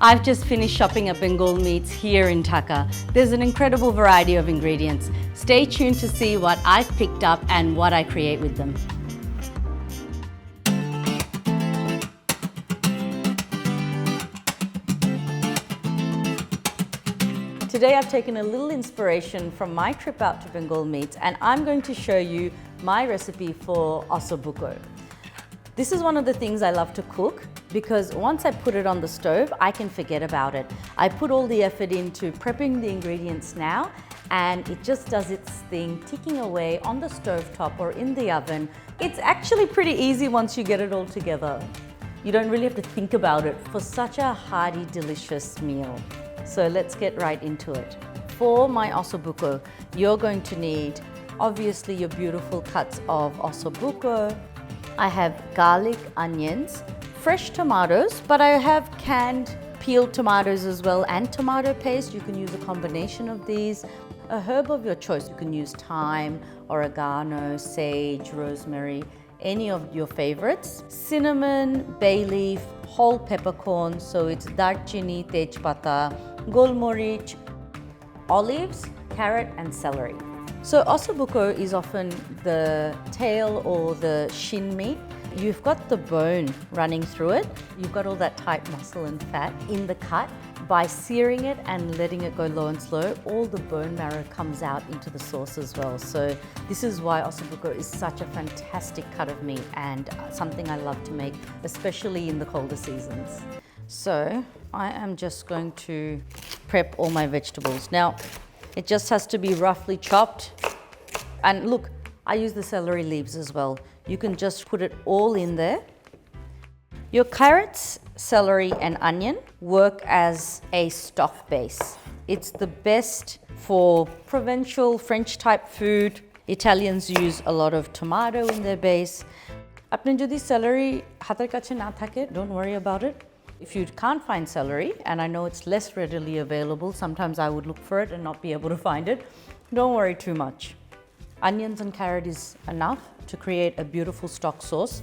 I've just finished shopping at Bengal Meats here in Dhaka. There's an incredible variety of ingredients. Stay tuned to see what I've picked up and what I create with them. Today I've taken a little inspiration from my trip out to Bengal Meats and I'm going to show you my recipe for Osso Bucco. This is one of the things I love to cook because once I put it on the stove, I can forget about it. I put all the effort into prepping the ingredients now and it just does its thing, ticking away on the stovetop or in the oven. It's actually pretty easy once you get it all together. You don't really have to think about it for such a hearty, delicious meal. So let's get right into it. For my Osso Bucco, you're going to need obviously your beautiful cuts of Osso Bucco. I have garlic, onions, fresh tomatoes, but I have canned peeled tomatoes as well and tomato paste. You can use a combination of these. A herb of your choice, you can use thyme, oregano, sage, rosemary, any of your favorites. Cinnamon, bay leaf, whole peppercorns, so it's darchini, tejpata, golmorich, olives, carrot and celery. So Osso Bucco is often the tail or the shin meat. You've got the bone running through it. You've got all that tight muscle and fat in the cut. By searing it and letting it go low and slow, all the bone marrow comes out into the sauce as well. So this is why Osso Bucco is such a fantastic cut of meat and something I love to make, especially in the colder seasons. So I am just going to prep all my vegetables. Now, it just has to be roughly chopped. And look, I use the celery leaves as well. You can just put it all in there. Your carrots, celery and onion work as a stock base. It's the best for provincial French type food. Italians use a lot of tomato in their base. Apni jodi celery hater kache na thake, don't worry about it. If you can't find celery, and I know it's less readily available, sometimes I would look for it and not be able to find it, don't worry too much. Onions and carrot is enough to create a beautiful stock sauce.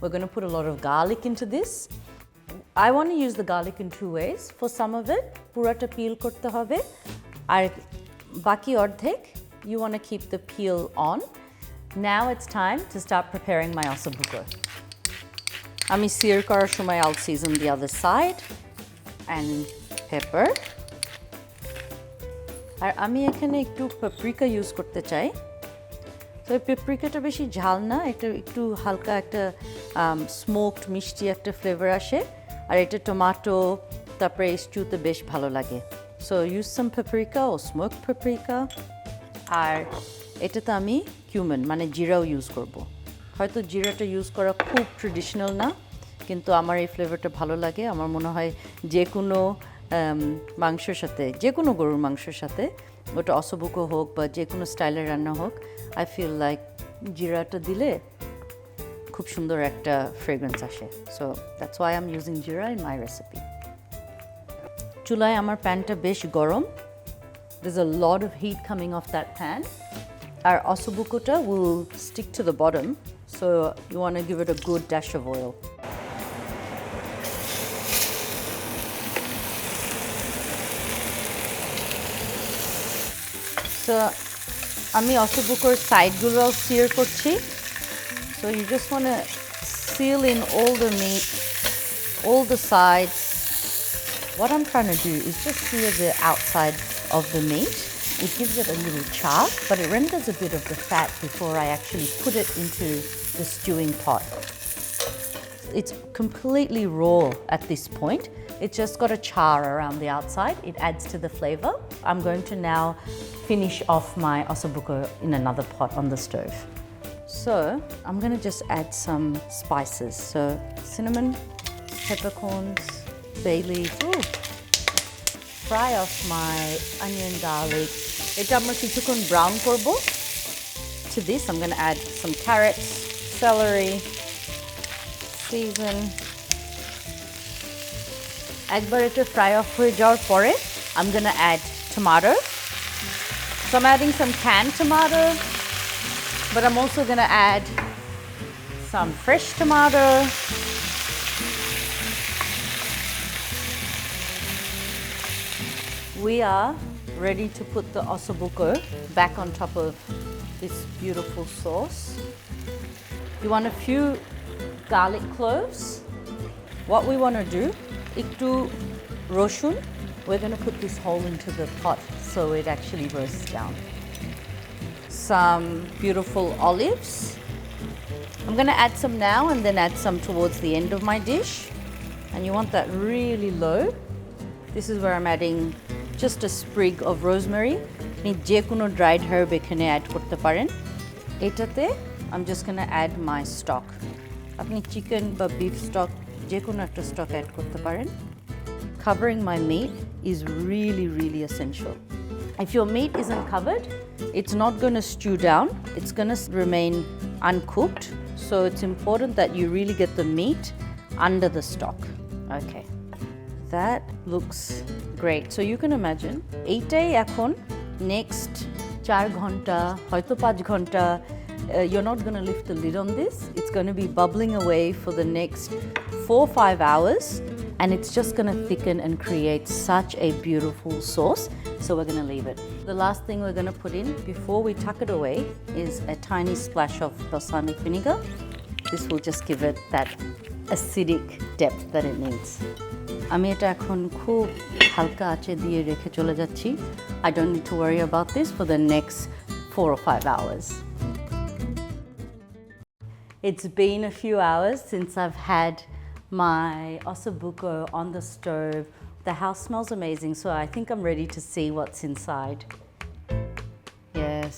We're going to put a lot of garlic into this. I want to use the garlic in two ways. For some of it, purata peel korte hobe, ar baki ordhek, you want to keep the peel on. Now it's time to start preparing my Osso Bucco. Ami sear korar shomoy I'll season the other side and pepper. আর আমি এখানে একটু paprika use করতে চাই। তো পেপরিকাটা বেশি ঝাল না, একটু হালকা একটা স্মোকড মিষ্টি একটা ফ্লেভার আসে আর এটা টমেটো তারপরে স্টুতে বেশ ভালো লাগে। সো ইউজ সাম paprika ও স্মোকড paprika আর এটাতে আমি কিউমিন মানে জিরাও ইউজ করব। হয়তো জিরাটা ইউজ করা খুব ট্রেডিশনাল না, কিন্তু আমার এই ফ্লেভারটা ভালো লাগে। আমার মনে হয় যে কোনো মাংসের সাথে, যে কোনো গরুর মাংসের সাথে, ওটা Osso Bucco হোক বা যে কোনো স্টাইলের রান্না হোক, I feel like জিরাটা দিলে খুব সুন্দর একটা ফ্রেগ্রেন্স আসে। So that's why I'm using জিরা in my recipe. চুলায় আমার প্যানটা বেশ গরম. There's a lot of heat coming off that pan. Our Osso Bucco will stick to the bottom, so you want to give it a good dash of oil. So আমি Osso Buccoর সাইডগুলো sear করছি. So you just want to seal in all the meat, all the sides. What I'm trying to do is just sear the outside of the meat. It gives it a little char, but it renders a bit of the fat before I actually put it into the stewing pot. It's completely raw at this point. It's just got a char around the outside. It adds to the flavor. I'm going to now finish off my Osso Bucco in another pot on the stove. So I'm going to just add some spices. So cinnamon, peppercorns, bay leaf. Ooh. Fry off my onion, garlic. Eta amra kichukon brown korbo. To this I'm going to add some carrots, celery, season. একবার এটা fry off হয়ে যাওয়ার পরে I'm going to add tomato. So I'm adding some canned tomato, but I'm also going to add some fresh tomato, We are ready to put the Osso Bucco back on top of this beautiful sauce. You want a few garlic cloves. What we want to do, iktu roshun, we're going to put this whole into the pot so it actually roasts down. Some beautiful olives. I'm going to add some now and then add some towards the end of my dish. And you want that really low. This is where I'm adding just a sprig of rosemary. Ni je kono dried herb ekhane add korte paren. Etate I'm just going to add my stock. Apni chicken ba beef stock je kono ekta stock add korte paren. Covering my meat is really essential. If your meat isn't covered, it's not going to stew down. It's going to remain uncooked. So it's important that you really get the meat under the stock. Okay. That looks great. So you can imagine, eitai ekhon next 4 ghonta, hoyto 5 ghonta, you're not going to lift the lid on this. It's going to be bubbling away for the next 4-5 hours, and it's just going to thicken and create such a beautiful sauce. So we're going to leave it. The last thing we're going to put in before we tuck it away is a tiny splash of balsamic vinegar. This will just give it that acidic depth that it needs. আমি এটা এখন খুব হালকা আঁচে দিয়ে রেখে চলে যাচ্ছি. I don't need to worry about this for the next 4 or 5 hours. It's been a few hours since I've had my Osso Bucco on the stove. The house smells amazing, so I think I'm ready to see what's inside. Yes,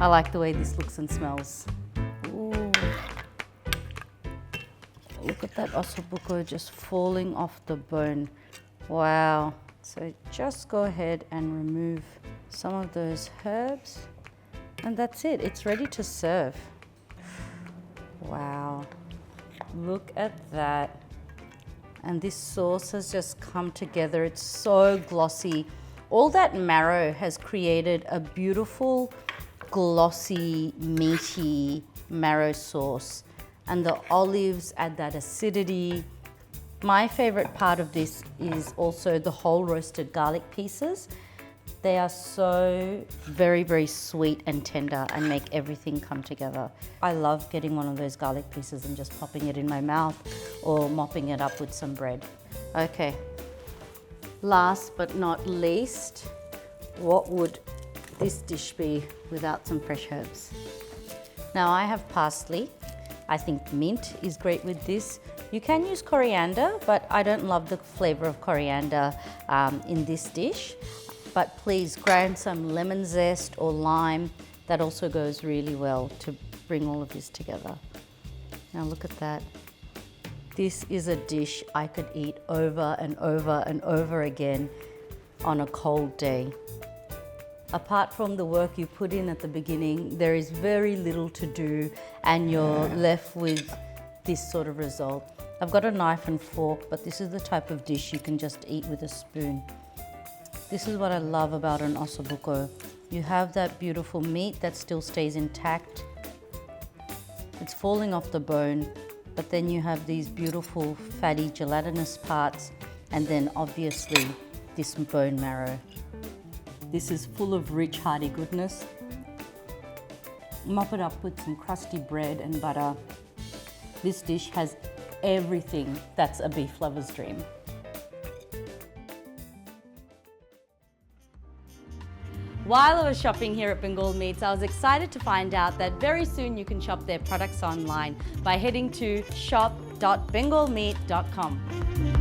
I like the way this looks and smells. Ooh. Look at that Osso Bucco just falling off the bone. Wow. So just go ahead and remove some of those herbs. And that's it. It's ready to serve. Wow. Look at that. And this sauce has just come together. It's so glossy. All that marrow has created a beautiful, glossy, meaty marrow sauce. And the olives add that acidity. My favorite part of this is also the whole roasted garlic pieces. They are so very sweet and tender and make everything come together. I love getting one of those garlic pieces and just popping it in my mouth or mopping it up with some bread. Okay, last but not least, what would this dish be without some fresh herbs? Now I have parsley. I think mint is great with this. You can use coriander, but I don't love the flavor of coriander in this dish. But please grind some lemon zest or lime. That also goes really well to bring all of this together. Now look at that. This is a dish I could eat over and over and over again on a cold day. Apart from the work you put in at the beginning, there is very little to do and you're left with this sort of result. I've got a knife and fork, but this is the type of dish you can just eat with a spoon. This is what I love about an Osso Bucco. You have that beautiful meat that still stays intact. It's falling off the bone, but then you have these beautiful fatty gelatinous parts and then obviously this bone marrow. This is full of rich, hearty goodness. Mop it up with some crusty bread and butter. This dish has everything that's a beef lover's dream. While I was shopping here at Bengal Meats, I was excited to find out that very soon you can shop their products online by heading to shop.bengalmeat.com.